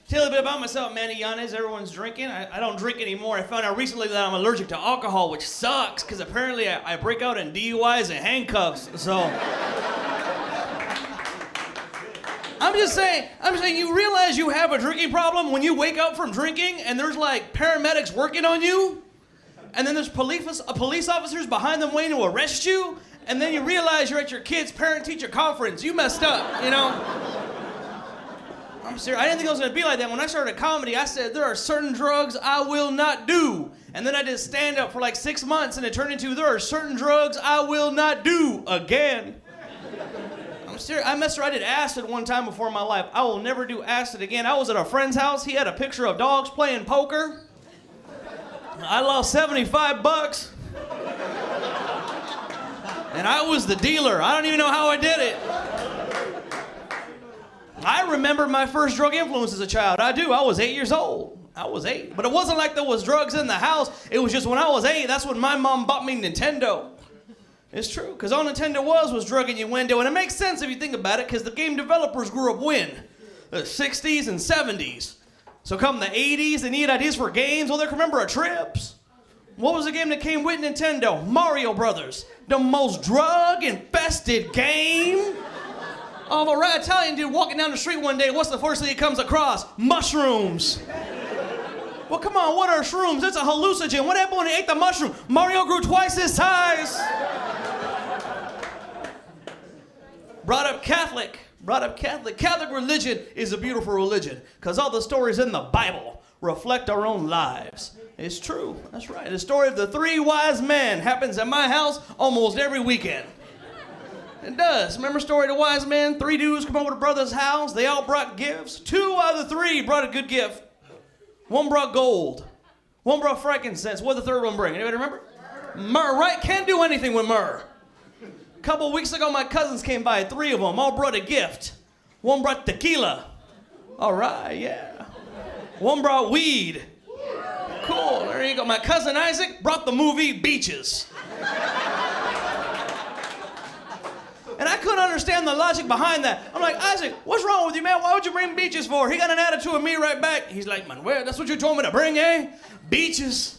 Tell you a bit about myself, Manny Llanez. Everyone's drinking. I don't drink anymore. I found out recently that I'm allergic to alcohol, which sucks, because apparently I break out in DUIs and handcuffs. So I'm just saying, you realize you have a drinking problem when you wake up from drinking and there's like paramedics working on you, and then there's police officers behind them waiting to arrest you, and then you realize you're at your kid's parent-teacher conference. You messed up, you know? I'm serious. I didn't think it was going to be like that. When I started comedy, I said, there are certain drugs I will not do. And then I did stand-up for like 6 months, and it turned into, there are certain drugs I will not do again. I'm serious. I did acid one time before in my life. I will never do acid again. I was at a friend's house. He had a picture of dogs playing poker. I lost $75. And I was the dealer. I don't even know how I did it. I remember my first drug influence as a child. I do. I was 8 years old. I was 8. But it wasn't like there was drugs in the house. It was just when I was 8, that's when my mom bought me Nintendo. It's true, because all Nintendo was drug innuendo. And it makes sense if you think about it, because the game developers grew up when? The 60s and 70s. So come the 80s, they need ideas for games. Well, they can remember Trips. What was the game that came with Nintendo? Mario Brothers. The most drug-infested game. Oh, a rat Italian dude walking down the street one day, what's the first thing he comes across? Mushrooms. Well, come on, what are shrooms? It's a hallucinogen. What happened when he ate the mushroom? Mario grew twice his size. Brought up Catholic. Catholic religion is a beautiful religion because all the stories in the Bible reflect our own lives. It's true. That's right. The story of the 3 wise men happens at my house almost every weekend. It does. Remember the story of the wise men? 3 dudes come over to brother's house. They all brought gifts. 2 out of the 3 brought a good gift. 1 brought gold. 1 brought frankincense. What did the 3rd one bring? Anybody remember? Myrrh, right? Can't do anything with myrrh. A couple weeks ago, my cousins came by. 3 of them all brought a gift. 1 brought tequila. All right, yeah. 1 brought weed. Cool, there you go. My cousin Isaac brought the movie Beaches. And I couldn't understand the logic behind that. I'm like, Isaac, what's wrong with you, man? Why would you bring Beaches for? He got an attitude of me right back. He's like, Manuel, that's what you told me to bring, eh? Beaches.